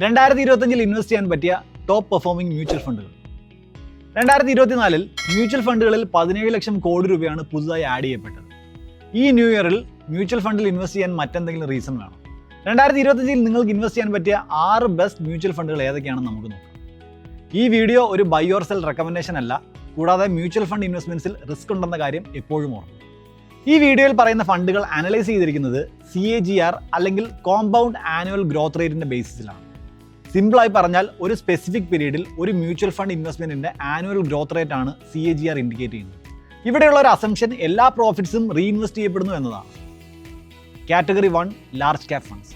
2025 invest ചെയ്യാൻ പറ്റിയ top performing mutual ഫണ്ടുകൾ. 2024 മ്യൂച്വൽ ഫണ്ടുകളിൽ 17 ലക്ഷം കോടി രൂപയാണ് പുതുതായി ആഡ് ചെയ്യപ്പെട്ടത്. ഈ ന്യൂ ഇയറിൽ മ്യൂച്വൽ ഫണ്ടിൽ ഇൻവെസ്റ്റ് ചെയ്യാൻ മറ്റെന്തെങ്കിലും റീസൺ വേണം? 2025 നിങ്ങൾക്ക് ഇൻവെസ്റ്റ് ചെയ്യാൻ പറ്റിയ 6 ബെസ്റ്റ് മ്യൂച്വൽ ഫണ്ടുകൾ ഏതൊക്കെയാണെന്ന് നമുക്ക് നോക്കാം. ഈ വീഡിയോ ഒരു ബൈ ഓർ സെൽ റെക്കമെൻഡേഷൻ അല്ല, കൂടാതെ മ്യൂച്വൽ ഫണ്ട് ഇൻവെസ്റ്റ്മെന്റ്സിൽ റിസ്ക് ഉണ്ടെന്ന കാര്യം എപ്പോഴും ഓർക്കും. ഈ വീഡിയോയിൽ പറയുന്ന ഫണ്ടുകൾ അനലൈസ് ചെയ്തിരിക്കുന്നത് CAGR അല്ലെങ്കിൽ കോമ്പൗണ്ട് ആനുവൽ ഗ്രോത്ത് റേറ്റിന്റെ ബേസിസിലാണ്. സിമ്പിളായി പറഞ്ഞാൽ ഒരു സ്പെസിഫിക് പീരീഡിൽ ഒരു മ്യൂച്വൽ ഫണ്ട് ഇൻവെസ്റ്റ്മെന്റിന്റെ ആനുവൽ ഗ്രോത്ത് റേറ്റ് ആണ് CAGR ഇൻഡിക്കേറ്റ് ചെയ്യുന്നത്. ഇവിടെയുള്ള ഒരു അസംഷൻ എല്ലാ പ്രോഫിറ്റ്സും റീഇൻവെസ്റ്റ് ചെയ്യപ്പെടുന്നു എന്നതാണ്. Category 1 large cap funds.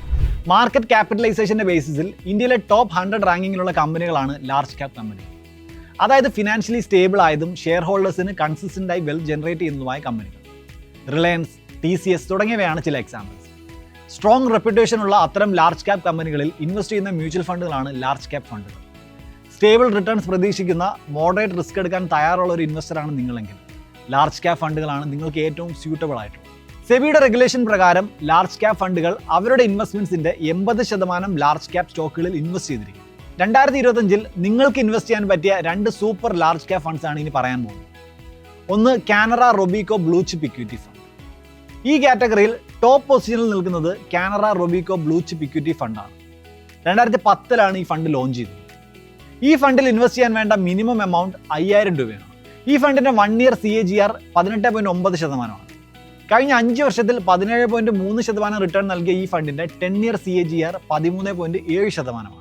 Market ക്യാപിറ്റലൈസേഷന്റെ ബേസിസിൽ ഇന്ത്യയിലെ ടോപ്പ് 100 റാങ്കിങ്ങിലുള്ള കമ്പനികളാണ് ലാർജ് ക്യാപ് കമ്പനി. അതായത് ഫിനാൻഷ്യലി സ്റ്റേബിൾ ആയതും ഷെയർ ഹോൾഡേഴ്സിന് കൺസിസ്റ്റന്റായി വെൽത്ത് ജനറേറ്റ് ചെയ്യുന്നതുമായ കമ്പനികൾ. റിലയൻസ്, TCS തുടങ്ങിയവയാണ് ചില എക്സാമ്പിൾസ്. സ്ട്രോങ് റെപ്യൂട്ടേഷൻ ഉള്ള അത്തരം ലാർജ് ക്യാപ് കമ്പനികളിൽ ഇൻവെസ്റ്റ് ചെയ്യുന്ന മ്യൂച്വൽ ഫണ്ടുകളാണ് ലാർജ് ക്യാപ് ഫണ്ടുകൾ. സ്റ്റേബിൾ റിട്ടേൺസ് പ്രതീക്ഷിക്കുന്ന മോഡറേറ്റ് റിസ്ക് എടുക്കാൻ തയ്യാറുള്ള ഒരു ഇൻവെസ്റ്ററാണ് നിങ്ങളെങ്കിൽ ലാർജ് ക്യാപ് ഫണ്ടുകളാണ് നിങ്ങൾക്ക് ഏറ്റവും സ്യൂട്ടബിൾ ആയിട്ടുള്ളത്. സെബിയുടെ റെഗുലേഷൻ പ്രകാരം ലാർജ് ക്യാപ് ഫണ്ടുകൾ അവരുടെ ഇൻവെസ്റ്റ്മെന്റ്സിന്റെ 80% ലാർജ് ക്യാപ് സ്റ്റോക്കുകളിൽ ഇൻവെസ്റ്റ് ചെയ്തിരിക്കും. 2025 നിങ്ങൾക്ക് ഇൻവെസ്റ്റ് ചെയ്യാൻ പറ്റിയ 2 സൂപ്പർ ലാർജ് ക്യാപ് ഫണ്ട്സ് ആണ് ഇനി പറയാൻ പോകുന്നത്. ഒന്ന് Canara Robeco blue chip equity fund. ഈ കാറ്റഗറിയിൽ ടോപ്പ് പൊസിഷനിൽ നിൽക്കുന്നത് Canara Robeco blue chip equity ഫണ്ടാണ്. 2010 ഈ ഫണ്ട് ലോഞ്ച് ചെയ്തത്. ഈ ഫണ്ടിൽ ഇൻവെസ്റ്റ് ചെയ്യാൻ വേണ്ട മിനിമം എമൗണ്ട് 5000 രൂപയാണ്. ഈ ഫണ്ടിന്റെ 1 ഇയർ CAGR 18.9%. കഴിഞ്ഞ 5 വർഷത്തിൽ 17.3% റിട്ടേൺ നൽകിയ ഈ ഫണ്ടിന്റെ 10 ഇയർ CAGR 13.7%.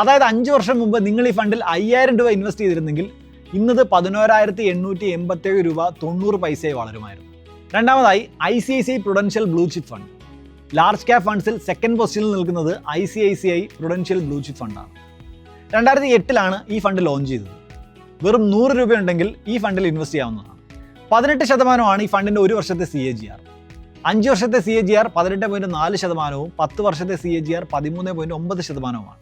അതായത് 5 വർഷം മുമ്പ് നിങ്ങൾ ഈ ഫണ്ടിൽ 5000 രൂപ ഇൻവെസ്റ്റ് ചെയ്തിരുന്നെങ്കിൽ ഇന്നത് 11,887 രൂപ 90 പൈസയായി വളരുമായിരുന്നു. രണ്ടാമതായി ICICI Prudential blue chip fund. Large cap ഫണ്ട്സിൽ സെക്കൻഡ് പൊസിഷനിൽ നിൽക്കുന്നത് ICICI പ്രൊഡൻഷ്യൽ ബ്ലൂ ചിപ്പ് ഫണ്ടാണ്. 2008 ഈ ഫണ്ട് ലോഞ്ച് ചെയ്തത്. വെറും 100 രൂപയുണ്ടെങ്കിൽ ഈ ഫണ്ടിൽ ഇൻവെസ്റ്റ് ചെയ്യാവുന്നതാണ്. 18% ഈ ഫണ്ടിന്റെ 1 വർഷത്തെ CAGR. 5 വർഷത്തെ CAGR 18.4%, 10 വർഷത്തെ CAGR 13.9%.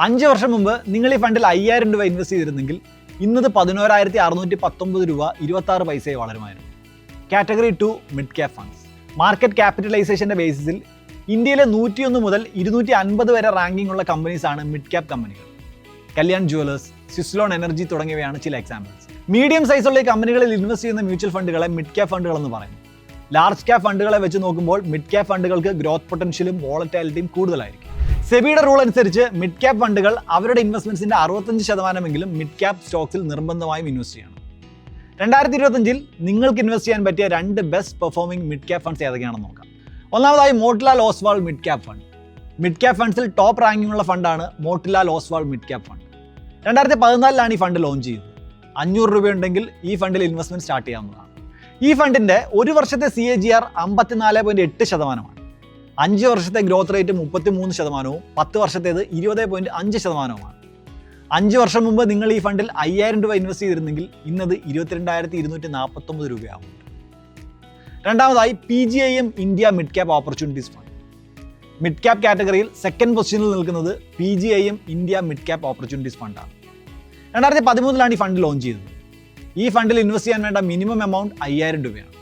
5 വർഷം മുമ്പ് നിങ്ങൾ ഈ ഫണ്ടിൽ 5000 രൂപ ഇൻവെസ്റ്റ് ചെയ്തിരുന്നെങ്കിൽ ഇന്നത് 11,619 രൂപ 26 പൈസയായി വളരുമായിരുന്നു. Category 2 mid cap funds. Market ക്യാപിറ്റലൈസേഷന്റെ ബേസിസിൽ ഇന്ത്യയിലെ 101 മുതൽ 250 വരെ റാങ്കിംഗ് ഉള്ള കമ്പനീസ് ആണ് മിഡ് ക്യാപ് കമ്പനികൾ. കല്യാൺ ജുവലേഴ്സ്, സ്വിസ്ലോൺ എനർജി തുടങ്ങിയവയാണ് ചില എക്സാമ്പിൾസ്. മീഡിയം സൈസുള്ള ഈ കമ്പനികളിൽ ഇൻവെസ്റ്റ് ചെയ്യുന്ന മ്യൂച്വൽ ഫണ്ടുകളെ മിഡ് ക്യാപ് ഫണ്ടുകൾ എന്ന് പറയുന്നു. ലാർജ് ക്യാപ് ഫണ്ടുകളെ വെച്ച് നോക്കുമ്പോൾ മിഡ് ക്യാപ് ഫണ്ടുകൾക്ക് ഗ്രോത്ത് പൊട്ടൻഷ്യലും വോളറ്റാലിറ്റിയും കൂടുതലായിരിക്കും. സെബിയുടെ റൂൾ അനുസരിച്ച് മിഡ് ക്യാപ് ഫണ്ടുകൾ അവരുടെ ഇൻവെസ്റ്റ്മെന്റ്സിന്റെ 65% മിഡ് ക്യാപ് സ്റ്റോക്സിൽ നിർബന്ധമായും ഇൻവെസ്റ്റ് ചെയ്യണം. 2025 നിങ്ങൾക്ക് ഇൻവെസ്റ്റ് ചെയ്യാൻ പറ്റിയ 2 best performing mid cap funds ഏതൊക്കെയാണെന്ന് നോക്കാം. ഒന്നാമതായി Motilal Oswal mid cap fund. Mid cap ഫണ്ട്സിൽ ടോപ്പ് റാങ്കിംഗ് ഉള്ള ഫണ്ടാണ് Motilal Oswal mid cap fund. 2014 ഈ ഫണ്ട് ലോഞ്ച് ചെയ്തത്. 500 രൂപയുണ്ടെങ്കിൽ ഈ ഫണ്ടിൽ ഇൻവെസ്റ്റ്മെന്റ് സ്റ്റാർട്ട് ചെയ്യാവുന്നതാണ്. ഈ ഫണ്ടിന്റെ 1 വർഷത്തെ CAGR 54.8%. 5 വർഷത്തെ ഗ്രോത്ത് റേറ്റ് 33%, 10 വർഷത്തേത് 20.5%. 5 വർഷം മുമ്പ് നിങ്ങൾ ഈ ഫണ്ടിൽ 5000 രൂപ ഇൻവെസ്റ്റ് ചെയ്തിരുന്നെങ്കിൽ ഇന്നത് 22,249 രൂപയാവും. രണ്ടാമതായി PGIM India mid cap opportunities fund. Mid cap കാറ്റഗറിയിൽ സെക്കൻഡ് പൊസിഷനിൽ നിൽക്കുന്നത് PGIM India mid cap opportunities ഫണ്ടാണ്. 2013 ഈ ഫണ്ട് ലോഞ്ച് ചെയ്തത്. ഈ ഫണ്ടിൽ ഇൻവെസ്റ്റ് ചെയ്യാൻ വേണ്ട മിനിമം എമൗണ്ട് 5000 രൂപയാണ്.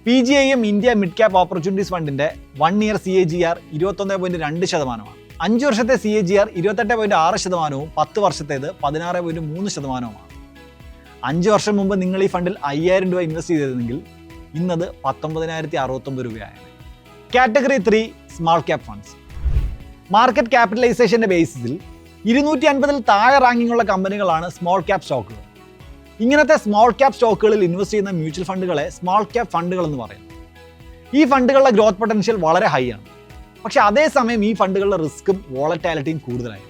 PGIM India mid cap opportunities ഫണ്ടിന്റെ 1 ഇയർ CAGR 21.2%. 5 വർഷത്തെ CAGR 28.6%, 10 വർഷത്തേത് 16.3%. 5 വർഷം മുമ്പ് നിങ്ങൾ ഈ ഫണ്ടിൽ 5000 രൂപ ഇൻവെസ്റ്റ് ചെയ്തിരുന്നെങ്കിൽ ഇന്നത് 19,069 രൂപയായത്. Category 3 small cap funds. Market ക്യാപിറ്റലൈസേഷന്റെ ബേസിസിൽ 250 താഴെ റാങ്കിംഗ് ഉള്ള കമ്പനികളാണ് സ്മോൾ ക്യാപ് സ്റ്റോക്കുകൾ. ഇങ്ങനത്തെ സ്മോൾ ക്യാപ് സ്റ്റോക്കുകളിൽ ഇൻവെസ്റ്റ് ചെയ്യുന്ന മ്യൂച്വൽ ഫണ്ടുകളെ സ്മോൾ ക്യാപ് ഫണ്ടുകൾ എന്ന് പറയുന്നു. ഈ ഫണ്ടുകളുടെ ഗ്രോത്ത് പൊട്ടൻഷ്യൽ വളരെ ഹൈ ആണ്. പക്ഷേ അതേസമയം ഈ ഫണ്ടുകളുടെ റിസ്ക്കും വോളറ്റാലിറ്റിയും കൂടുതലായി.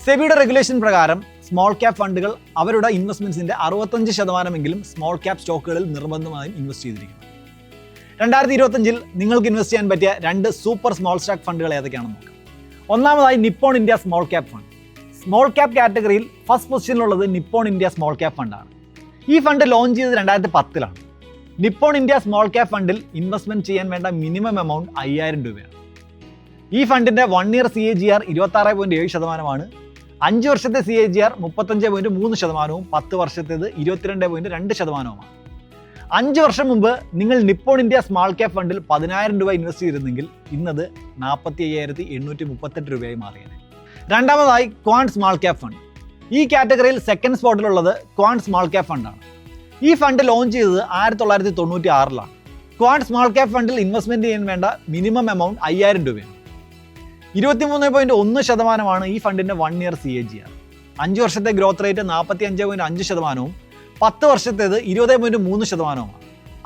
സെബിയുടെ റെഗുലേഷൻ പ്രകാരം സ്മോൾ ക്യാപ് ഫണ്ടുകൾ അവരുടെ ഇൻവെസ്റ്റ്മെന്റ്സിന്റെ 65% സ്മോൾ ക്യാപ് സ്റ്റോക്കുകളിൽ നിർബന്ധമായും ഇൻവെസ്റ്റ് ചെയ്തിരിക്കണം. 2025 നിങ്ങൾക്ക് ഇൻവെസ്റ്റ് ചെയ്യാൻ പറ്റിയ 2 സൂപ്പർ സ്മോൾ സ്റ്റാക്ക് ഫണ്ടുകൾ ഏതൊക്കെയാണെന്ന് നോക്കാം. ഒന്നാമതായി Nippon India small cap fund. Small cap കാറ്റഗറിയിൽ ഫസ്റ്റ് പൊസിഷനിലുള്ളത് നിപ്പോൺ ഇന്ത്യ സ്മോൾ ക്യാപ് ഫണ്ടാണ്. ഈ ഫണ്ട് ലോഞ്ച് ചെയ്തത് 2010 നിപ്പോൺ ഇന്ത്യ സ്മോൾ ക്യാപ് ഫണ്ടിൽ ഇൻവെസ്റ്റ്മെന്റ് ചെയ്യാൻ വേണ്ട മിനിമം എമൗണ്ട് 5000 രൂപയാണ്. ഈ ഫണ്ടിന്റെ 1 ഇയർ CAGR 26.7%, 5 വർഷത്തെ CAGR 35.3%, 10 വർഷത്തേത് 22.2%. 5 വർഷം മുമ്പ് നിങ്ങൾ നിപ്പോൺ ഇന്ത്യ സ്മാൾ ക്യാപ് ഫണ്ടിൽ 10,000 രൂപ ഇൻവെസ്റ്റ് ചെയ്തിരുന്നെങ്കിൽ ഇന്നത് 45,838 രൂപയായി മാറിയത്. രണ്ടാമതായി ക്വാണ്ട് സ്മാൾ ക്യാപ് ഫണ്ട്. ഈ കാറ്റഗറിയിൽ സെക്കൻഡ് സ്പോട്ടിലുള്ളത് ക്വാണ്ട് സ്മാൾ ക്യാപ് ഫണ്ടാണ്. ഈ ഫണ്ട് ലോഞ്ച് ചെയ്തത് 1996-ലാണ്. ക്വാണ്ട് സ്മാൾ ക്യാപ് ഫണ്ടിൽ ഇൻവെസ്റ്റ്മെന്റ് ചെയ്യാൻ വേണ്ട മിനിമം എമൗണ്ട് 5000 രൂപയാണ്. 23.1% ഈ ഫണ്ടിന്റെ 1 ഇയർ CAGR. 5 വർഷത്തെ ഗ്രോത്ത് റേറ്റ് 45.5%, 10 വർഷത്തേത് 20.3%.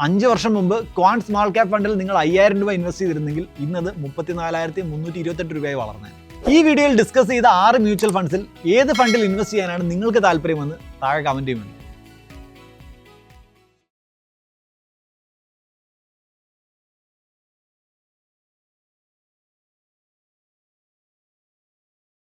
5 വർഷം മുമ്പ് ക്വാണ്ട് സ്മാൾ ക്യാപ് ഫണ്ടിൽ നിങ്ങൾ 5000 രൂപ ഇൻവെസ്റ്റ് ചെയ്തിരുന്നെങ്കിൽ ഇന്നത് 34,328 രൂപയായി വളർന്നത്. ഈ വീഡിയോയിൽ ഡിസ്കസ് ചെയ്ത 6 മ്യൂച്വൽ ഫണ്ട്സിൽ ഏത് ഫണ്ടിൽ ഇൻവെസ്റ്റ് ചെയ്യാനാണ് നിങ്ങൾക്ക് താല്പര്യമെന്ന് താഴെ കമന്റ് ചെയ്യുമെന്ന്.